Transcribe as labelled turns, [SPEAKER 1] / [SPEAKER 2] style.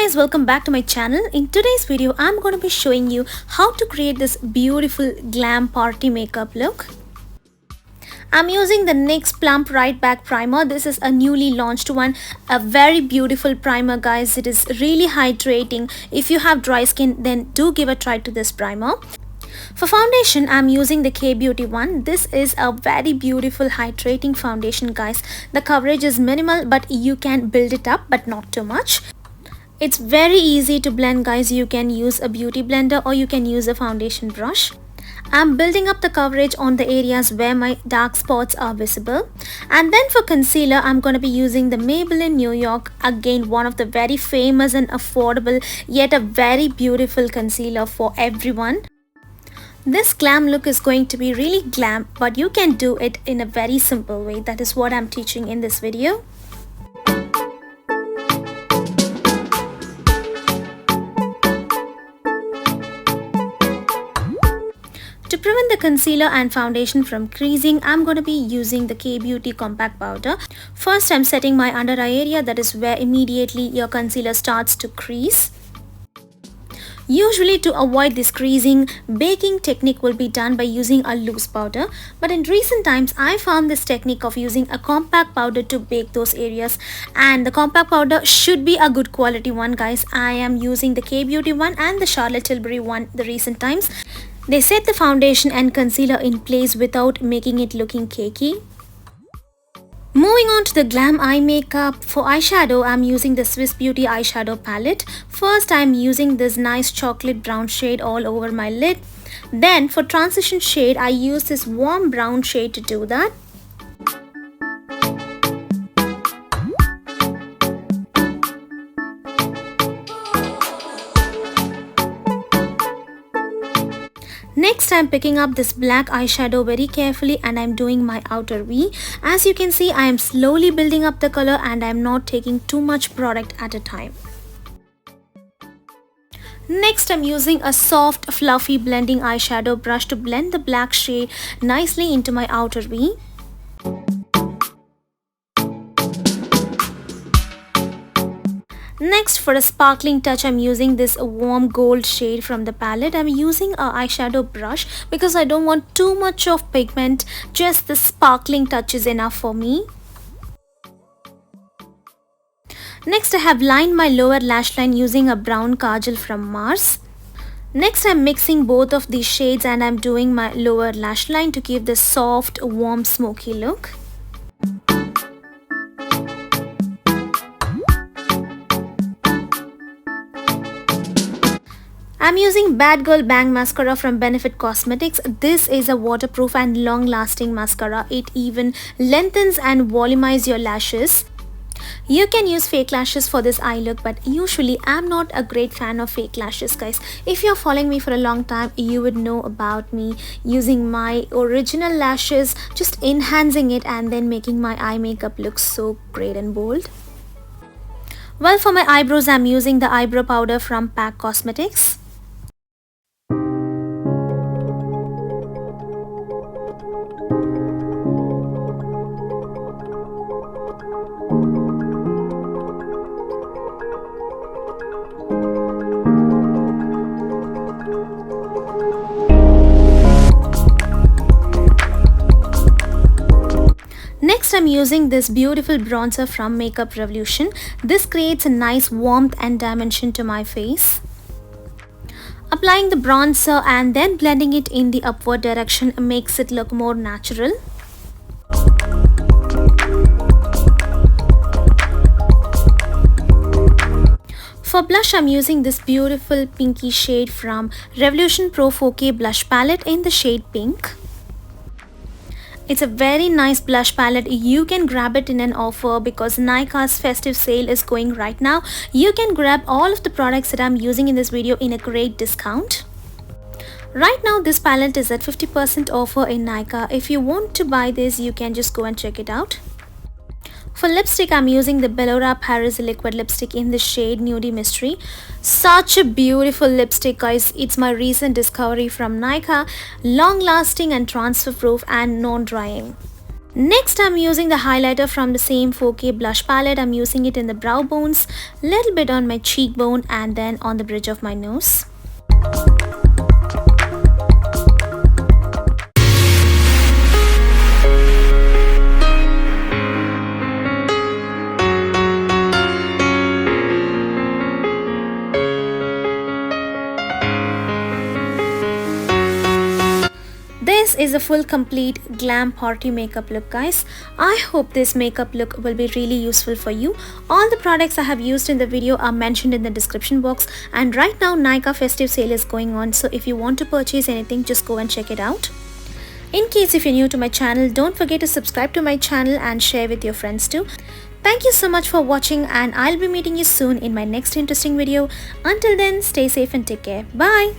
[SPEAKER 1] guys, welcome back to my channel. In today's video I'm going to be showing you how to create this beautiful glam party makeup look. I'm using the NYX Plump Right Back Primer. This is a newly launched one, a very beautiful primer guys. It is really hydrating. If you have dry skin, then do give a try to this primer. For foundation, I'm using the K-Beauty one. This is a very beautiful hydrating foundation guys. The coverage is minimal but you can build it up but not too much. It's very easy to blend guys. You can use a beauty blender or you can use a foundation brush. I'm building up the coverage on the areas where my dark spots are visible. And then for concealer, I'm going to be using the Maybelline New York. Again, one of the very famous and affordable yet a very beautiful concealer for everyone. This glam look is going to be really glam, but you can do it in a very simple way. That is what I'm teaching in this video. To prevent the concealer and foundation from creasing, I'm going to be using the K-Beauty Compact Powder. First, I'm setting my under eye area. That is where immediately your concealer starts to crease. Usually to avoid this creasing, baking technique will be done by using a loose powder. But in recent times, I found this technique of using a compact powder to bake those areas. And the compact powder should be a good quality one guys. I am using the K-Beauty one and the Charlotte Tilbury one the recent times. They set the foundation and concealer in place without making it looking cakey. Moving on to the glam eye makeup. For eyeshadow, I'm using the Swiss Beauty eyeshadow palette. First, I'm using this nice chocolate brown shade all over my lid. Then for transition shade, I use this warm brown shade to do that. Next, I'm picking up this black eyeshadow very carefully and I'm doing my outer V. As you can see, I am slowly building up the color and I'm not taking too much product at a time. Next, I'm using a soft, fluffy blending eyeshadow brush to blend the black shade nicely into my outer V. Next, for a sparkling touch, I'm using this warm gold shade from the palette. I'm using a eyeshadow brush because I don't want too much of pigment. Just the sparkling touch is enough for me. Next, I have lined my lower lash line using a brown kajal from Mars. Next, I'm mixing both of these shades and I'm doing my lower lash line to give this soft, warm, smoky look. I'm using Bad Girl Bang Mascara from Benefit Cosmetics. This is a waterproof and long-lasting mascara. It even lengthens and volumizes your lashes. You can use fake lashes for this eye look, but usually I'm not a great fan of fake lashes guys. If you're following me for a long time, you would know about me using my original lashes, just enhancing it and then making my eye makeup look so great and bold. Well, for my eyebrows, I'm using the eyebrow powder from PAC Cosmetics. Next, I'm using this beautiful bronzer from Makeup Revolution. This creates a nice warmth and dimension to my face. Applying the bronzer and then blending it in the upward direction makes it look more natural. For blush, I'm using this beautiful pinky shade from Revolution Pro 4K blush palette in the shade pink. It's a very nice blush palette. You can grab it in an offer because Nykaa's festive sale is going right now. You can grab all of the products that I'm using in this video in a great discount. Right now, this palette is at 50% offer in Nykaa. If you want to buy this, you can just go and check it out. For lipstick, I'm using the Belora Paris liquid lipstick in the shade Nudie Mystery. Such a beautiful lipstick guys. It's my recent discovery from Nykaa. Long lasting and transfer proof and non-drying. Next, I'm using the highlighter from the same 4K blush palette. I'm using it in the brow bones, little bit on my cheekbone and then on the bridge of my nose. This is a full complete glam party makeup look, guys. I hope this makeup look will be really useful for you. All the products I have used in the video are mentioned in the description box, and right now Nykaa festive sale is going on, so if you want to purchase anything, just go and check it out. In case if you're new to my channel, don't forget to subscribe to my channel and share with your friends too. Thank you so much for watching, and I'll be meeting you soon in my next interesting video. Until then, stay safe and take care. Bye.